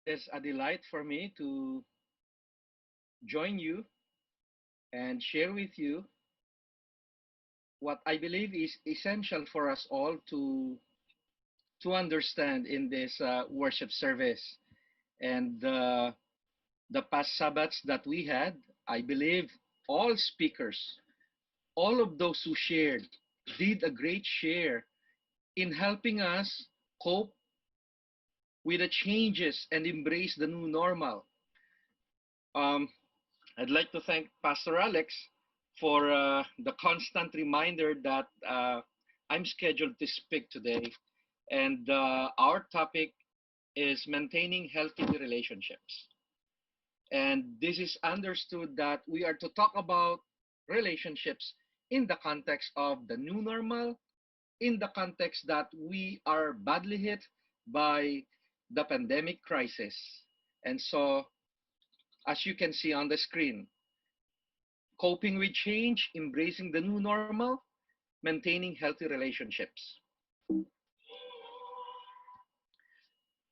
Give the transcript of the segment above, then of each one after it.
is a delight for me to join you and share with you what I believe is essential for us all to understand in this worship service. And the past Sabbats that we had, I believe all speakers, all of those who shared, did a great share in helping us cope with the changes and embrace the new normal. Um, I'd like to thank Pastor Alex for the constant reminder that I'm scheduled to speak today. And our topic is maintaining healthy relationships. And this is understood that we are to talk about relationships in the context of the new normal, in the context that we are badly hit by the pandemic crisis. And so, as you can see on the screen, coping with change, embracing the new normal, maintaining healthy relationships.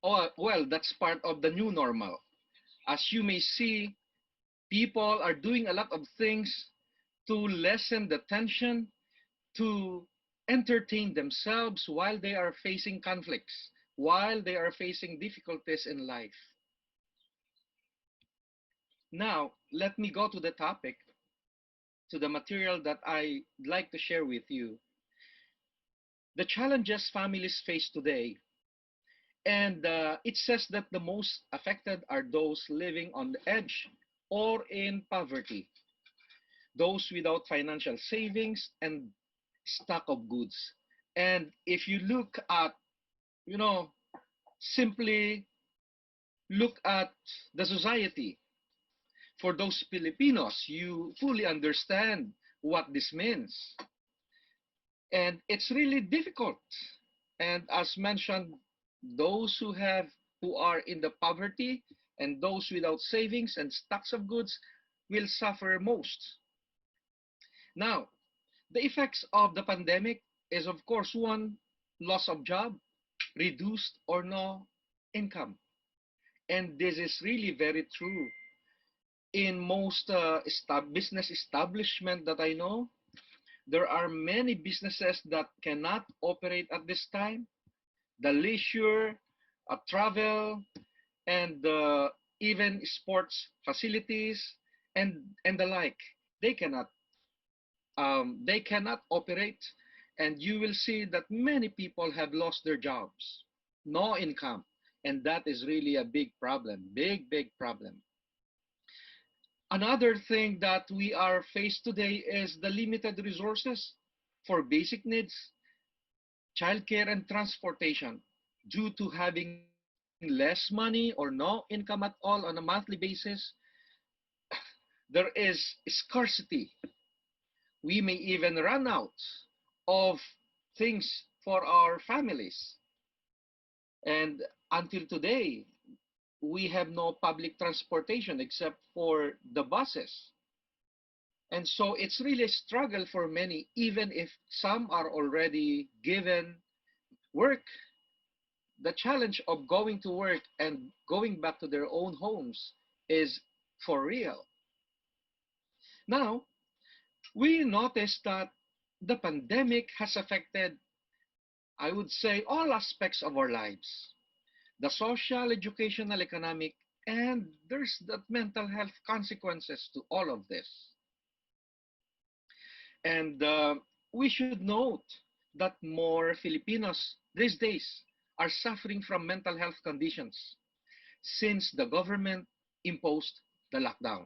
Oh, well, that's part of the new normal. As you may see, people are doing a lot of things to lessen the tension, to entertain themselves while they are facing conflicts, while they are facing difficulties in life. Now, let me go to the topic, to the material that I'd like to share with you. The challenges families face today. And it says that the most affected are those living on the edge or in poverty, those without financial savings and stock of goods. And if you look at, you know, simply look at the society, for those Filipinos, you fully understand what this means. And it's really difficult. And as mentioned, those who are in the poverty and those without savings and stocks of goods will suffer most. Now, the effects of the pandemic is of course one, loss of job, reduced or no income. And this is really very true in most business establishment that I know. There are many businesses that cannot operate at this time. The leisure, travel, and even sports facilities and the like. They cannot they cannot operate, and you will see that many people have lost their jobs, no income, and that is really a big problem, big problem. Another thing that we are faced today is the limited resources for basic needs, childcare and transportation. Due to having less money or no income at all on a monthly basis, there is scarcity. We may even run out of things for our families. And until today, we have no public transportation except for the buses. And so it's really a struggle for many, even if some are already given work. The challenge of going to work and going back to their own homes is for real. Now, we notice that the pandemic has affected, I would say, all aspects of our lives: the social, educational, economic, and there's the mental health consequences to all of this. And we should note that more Filipinos these days are suffering from mental health conditions since the government imposed the lockdown.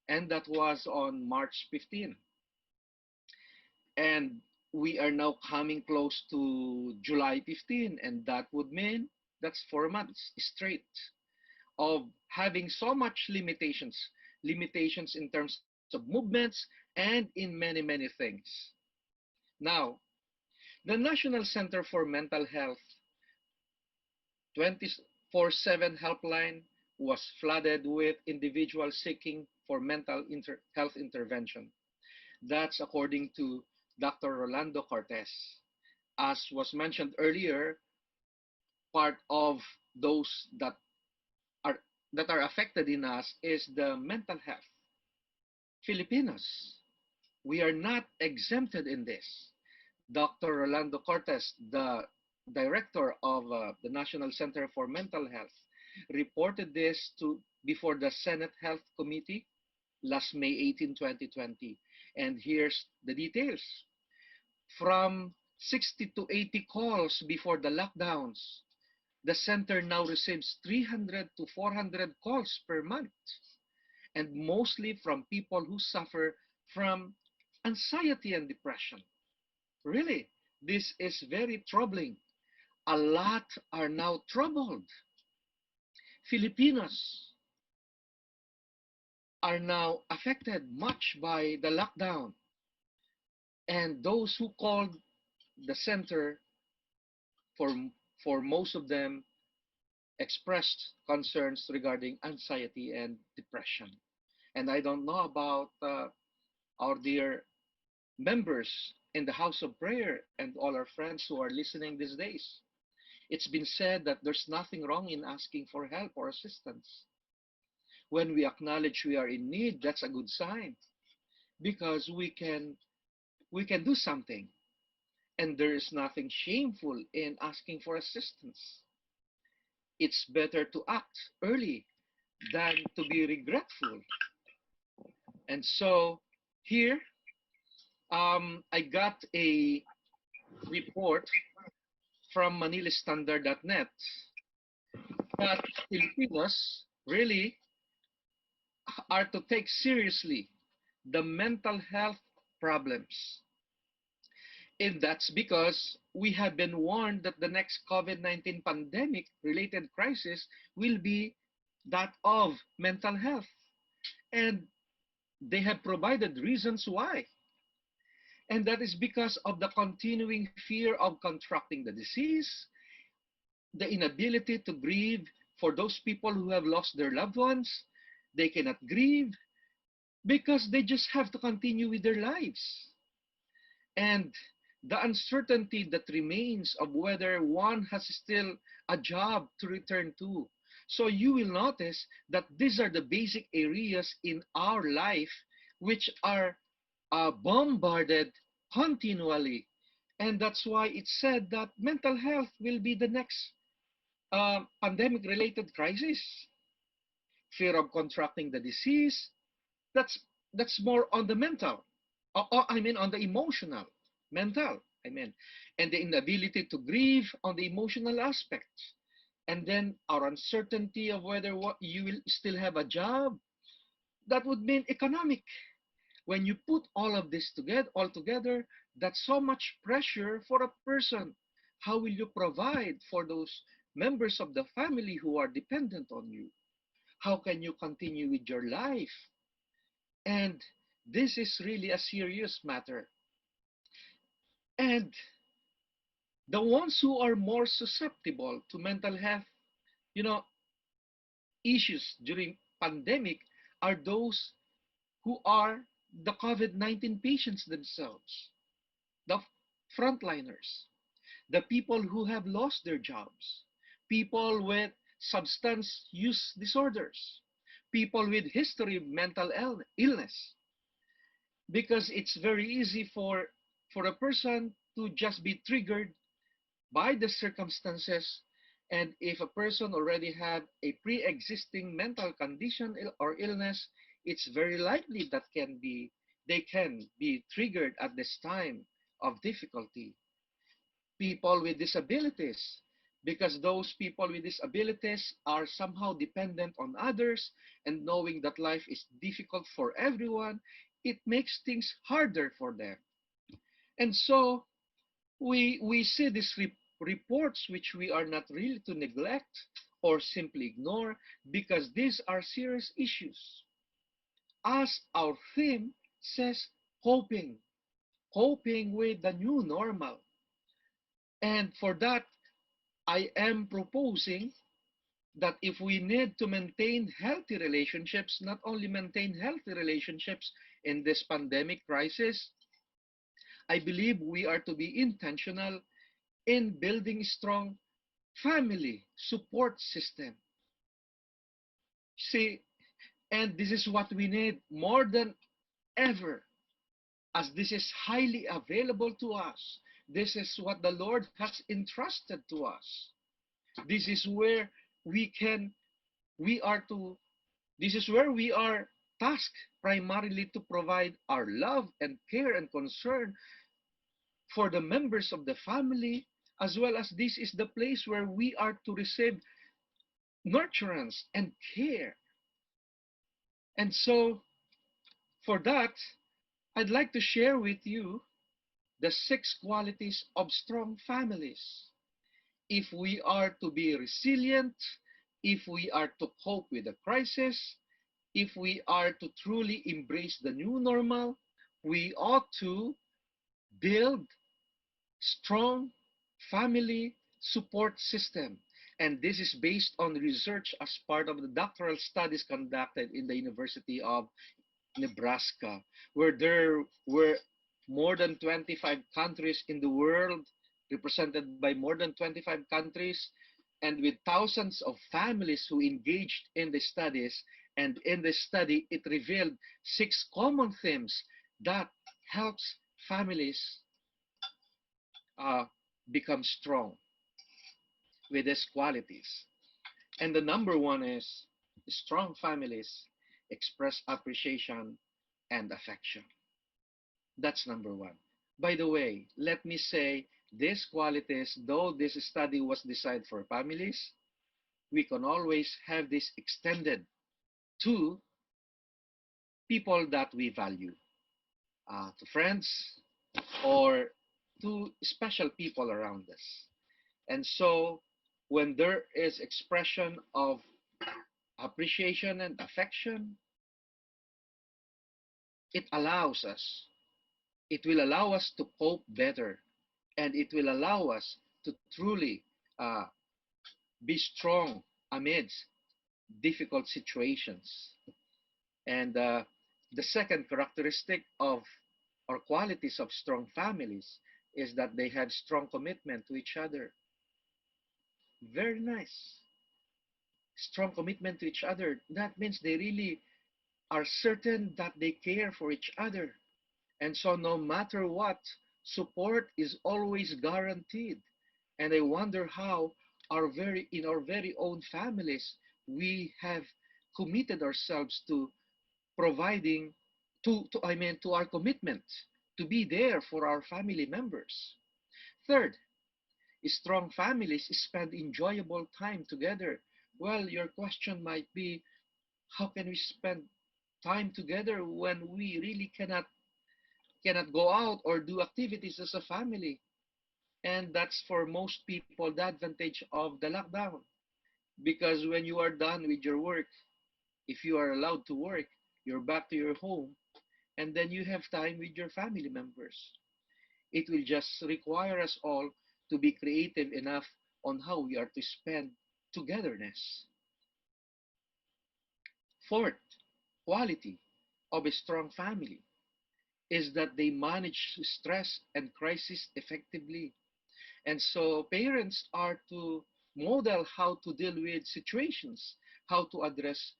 And that was on March 15. And we are now coming close to July 15, and that would mean that's 4 months straight of having so much limitations in terms of movements and in many things. Now, the National Center for Mental Health 24/7 helpline was flooded with individuals seeking for health intervention. That's according to Dr. Rolando Cortez. As was mentioned earlier, part of those that are that are affected in us is the mental health. Filipinos, we are not exempted in this. Dr. Rolando Cortes, the director of the National Center for Mental Health, reported this to before the Senate Health Committee last May 18, 2020. And here's the details. From 60 to 80 calls before the lockdowns, the center now receives 300 to 400 calls per month, and mostly from people who suffer from anxiety and depression. Really, this is very troubling. A lot are now troubled. Filipinos are now affected much by the lockdown, and those who called the center, for for most of them, expressed concerns regarding anxiety and depression. And I don't know about our dear members in the house of prayer and all our friends who are listening these days. It's been said that there's nothing wrong in asking for help or assistance. When we acknowledge we are in need, that's a good sign because we can do something, and there is nothing shameful in asking for assistance. It's better to act early than to be regretful. And so here, I got a report from manilastandard.net that Filipinos really are to take seriously the mental health problems. And that's because we have been warned that the next COVID-19 pandemic related crisis will be that of mental health. And they have provided reasons why. And that is because of the continuing fear of contracting the disease, the inability to grieve for those people who have lost their loved ones. They cannot grieve because they just have to continue with their lives. And the uncertainty that remains of whether one has still a job to return to. So you will notice that these are the basic areas in our life which are bombarded continually. And that's why it's said that mental health will be the next pandemic related crisis. Fear of contracting the disease, that's that's more on the mental, I mean on the emotional, mental, I mean, and the inability to grieve on the emotional aspects. And then our uncertainty of whether what you will still have a job, that would mean economic. When you put all together, that's so much pressure for a person. How will you provide for those members of the family who are dependent on you? How can you continue with your life? And this is really a serious matter. And the ones who are more susceptible to mental health, you know, issues during pandemic are those who are the COVID-19 patients themselves, the frontliners, the people who have lost their jobs, people with substance use disorders, people with history of mental illness, because it's very easy for a person to just be triggered by the circumstances. And if a person already had a pre-existing mental condition or illness, it's very likely that they can be triggered at this time of difficulty. People with disabilities, because those people with disabilities are somehow dependent on others, and knowing that life is difficult for everyone, it makes things harder for them. And so we see these reports which we are not really to neglect or simply ignore, because these are serious issues. As our theme says, coping, coping with the new normal. And for that, I am proposing that if we need to maintain healthy relationships, not only maintain healthy relationships in this pandemic crisis, I believe we are to be intentional in building strong family support system. See, and this is what we need more than ever, as this is highly available to us. This is what the Lord has entrusted to us. This is where we can, we are to, this is where we are tasked primarily to provide our love and care and concern for the members of the family, as well as this is the place where we are to receive nurturance and care. And so, for that, I'd like to share with you the 6 qualities of strong families. If we are to be resilient, if we are to cope with the crisis, if we are to truly embrace the new normal, we ought to build strong family support system. And this is based on research as part of the doctoral studies conducted in the University of Nebraska, where there were more than 25 countries in the world, represented by more than 25 countries, and with thousands of families who engaged in the studies. And in the study, it revealed 6 common themes that helps families uh, become strong with these qualities. And the number one is strong families express appreciation and affection. That's number one. By the way, let me say these qualities, though this study was designed for families, we can always have this extended to people that we value, to friends or to special people around us. And so when there is expression of appreciation and affection, it allows us, it will allow us to cope better, and it will allow us to truly uh, be strong amidst difficult situations. And the second characteristic of or qualities of strong families is that they have strong commitment to each other. Very nice. Strong commitment to each other. That means they really are certain that they care for each other. And so no matter what, support is always guaranteed. And I wonder how in our very own families we have committed ourselves to providing to our commitment to be there for our family members. Third, strong families spend enjoyable time together. Well, your question might be, how can we spend time together when we really cannot go out or do activities as a family? And that's for most people the advantage of the lockdown. Because when you are done with your work, if you are allowed to work, you're back to your home, and then you have time with your family members. It will just require us all to be creative enough on how we are to spend togetherness. Fourth quality of a strong family is that they manage stress and crisis effectively. And so parents are to model how to deal with situations, how to address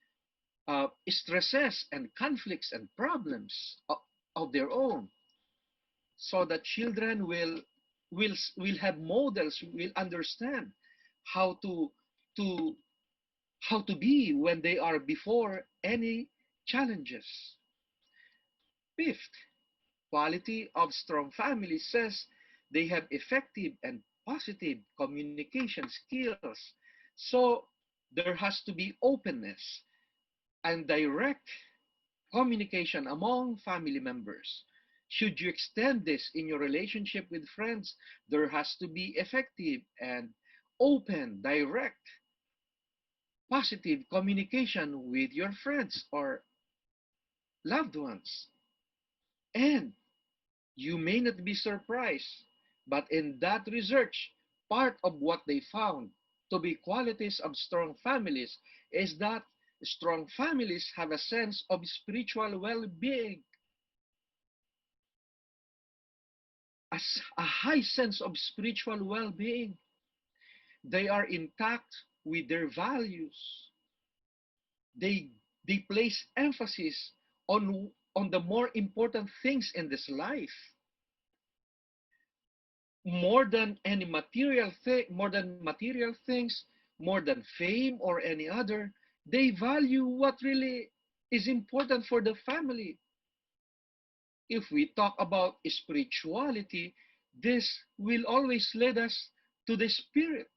stresses and conflicts and problems of their own, so that children will have models, will understand how to how to be when they are before any challenges. Fifth quality of strong families says they have effective and positive communication skills. So there has to be openness and direct communication among family members. Should you extend this in your relationship with friends, there has to be effective and open, direct, positive communication with your friends or loved ones. And you may not be surprised, but in that research, part of what they found to be qualities of strong families is that strong families have a sense of spiritual well-being, a high sense of spiritual well-being. They are intact with their values. They they place emphasis on the more important things in this life, more than material things, more than fame or any other. They value what really is important for the family. If we talk about spirituality, this will always lead us to the spirit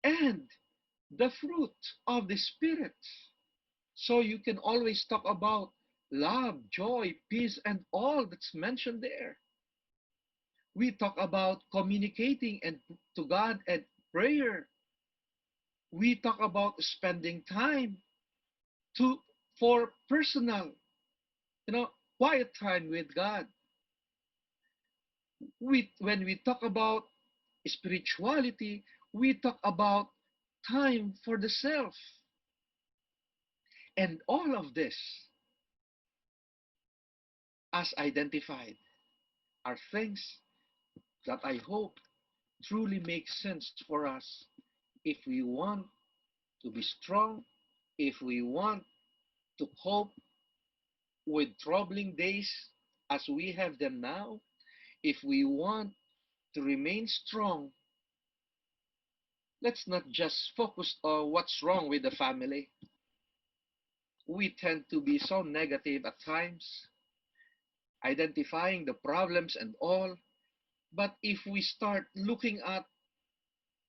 and the fruit of the spirit. So you can always talk about love, joy, peace, and all that's mentioned there. We talk about communicating and to God and prayer. We talk about spending time to for personal, you know, quiet time with God. When we talk about spirituality, we talk about time for the self. And all of this, as identified, are things that I hope truly make sense for us if we want to be strong, if we want to cope with troubling days as we have them now, if we want to remain strong, let's not just focus on what's wrong with the family. We tend to be so negative at times, identifying the problems and all. But if we start looking at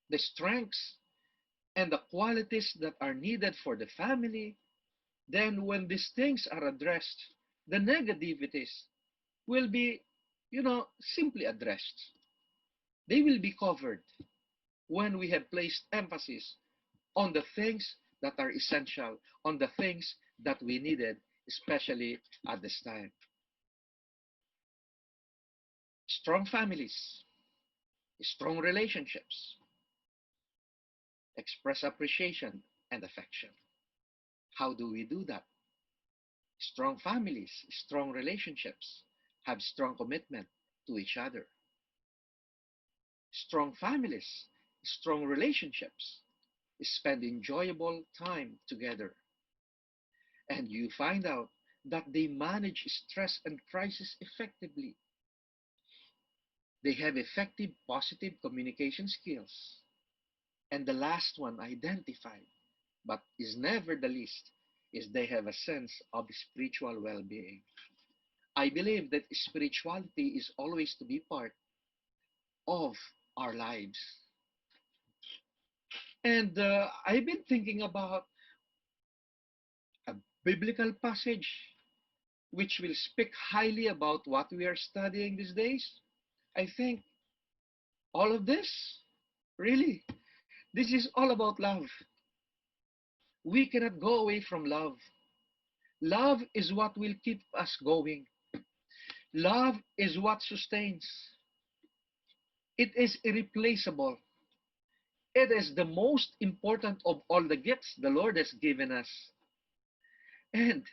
the strengths and the qualities that are needed for the family, then when these things are addressed, the negativities will be, simply addressed. They will be covered when we have placed emphasis on the things that are essential, on the things that we needed, especially at this time. Strong families, strong relationships, express appreciation and affection. How do we do that? Strong families, strong relationships have strong commitment to each other. Strong families, strong relationships spend enjoyable time together. And you find out that they manage stress and crisis effectively. They have effective positive communication skills. And the last one identified, but is never the least, is they have a sense of spiritual well being. I believe that spirituality is always to be part of our lives. And I've been thinking about a biblical passage which will speak highly about what we are studying these days. I think all of this, really, this is all about love. We cannot go away from love. Love is what will keep us going. Love is what sustains. It is irreplaceable. It is the most important of all the gifts the Lord has given us. And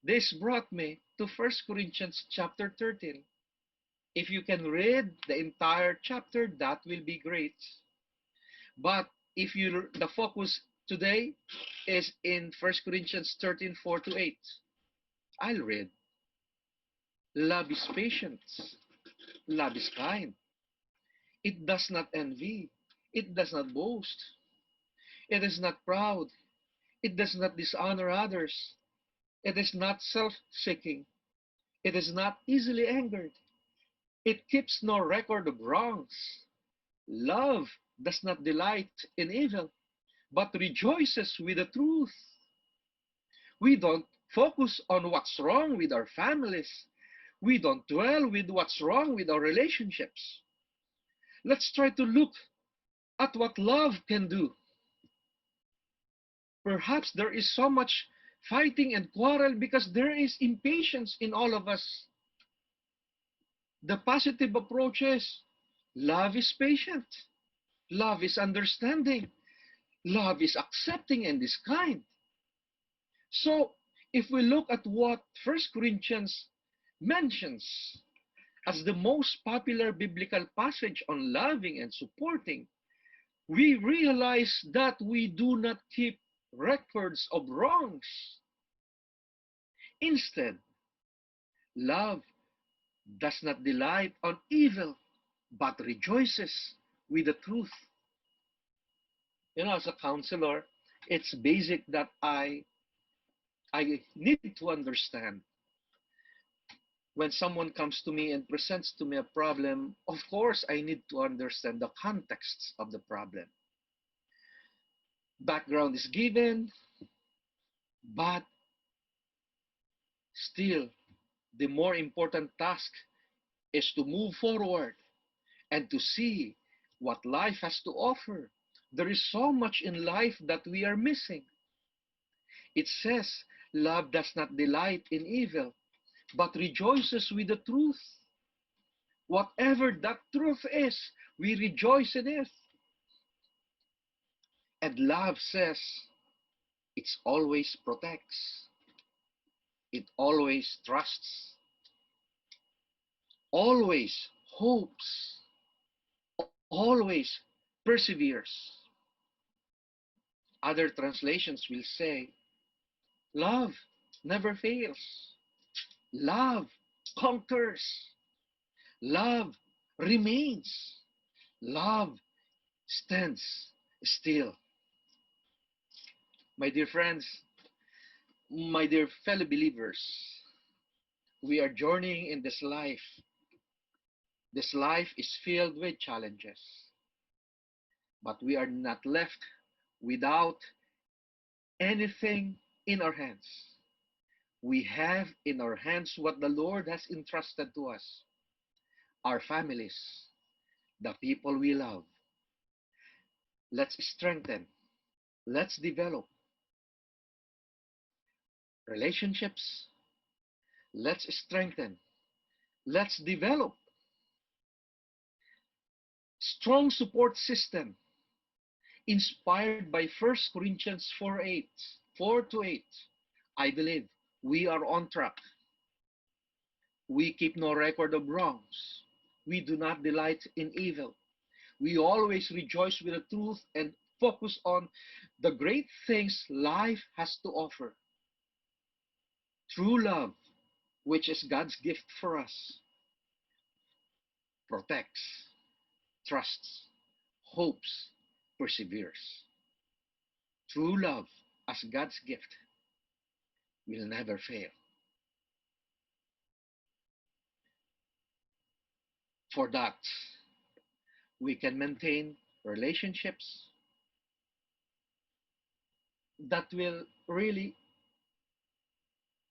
this brought me to 1 Corinthians chapter 13. If you can read the entire chapter, that will be great. But if you the focus today is in 1 Corinthians 13, 4 to 8. I'll read. Love is patient. Love is kind. It does not envy. It does not boast. It is not proud. It does not dishonor others. It is not self-seeking. It is not easily angered. It keeps no record of wrongs. Love does not delight in evil, but rejoices with the truth. We don't focus on what's wrong with our families. We don't dwell with what's wrong with our relationships. Let's try to look at what love can do. Perhaps there is so much fighting and quarrel because there is impatience in all of us. The positive approach is love is patient, love is understanding, love is accepting and is kind. So, if we look at what 1 Corinthians mentions as the most popular biblical passage on loving and supporting, we realize that we do not keep records of wrongs. Instead, love does not delight on evil, but rejoices with the truth. As a counselor, it's basic that I need to understand when someone comes to me and presents to me a problem. Of course, I need to understand the context of the problem. Background is given, but still, the more important task is to move forward and to see what life has to offer. There is so much in life that we are missing. It says, love does not delight in evil, but rejoices with the truth. Whatever that truth is, we rejoice in it. And love says, it always protects, it always trusts, always hopes, always perseveres. Other translations will say, love never fails. Love conquers. Love remains. Love stands still. My dear friends, my dear fellow believers, we are journeying in this life. This life is filled with challenges, but we are not left without anything in our hands. We have in our hands what the Lord has entrusted to us, our families, the people we love. Let's strengthen, let's develop relationships, let's strengthen, let's develop strong support system inspired by 1 Corinthians 4:8, 4 to 8. I believe we are on track. We keep no record of wrongs. We do not delight in evil. We always rejoice with the truth and focus on the great things life has to offer. True love, which is God's gift for us, protects, trusts, hopes, perseveres. True love, as God's gift, will never fail. For that, we can maintain relationships that will really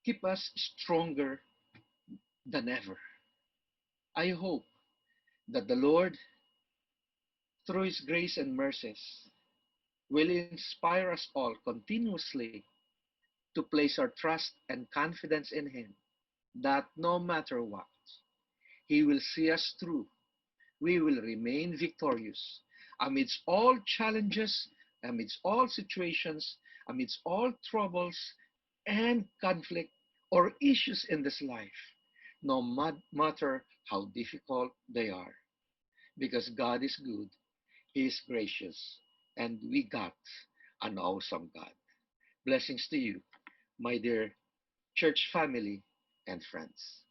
keep us stronger than ever. I hope that the Lord, through His grace and mercies, will inspire us all continuously to place our trust and confidence in Him, that no matter what, He will see us through. We will remain victorious amidst all challenges, amidst all situations, amidst all troubles and conflict or issues in this life, no matter how difficult they are. Because God is good, He is gracious, and we got an awesome God. Blessings to you, my dear church family and friends.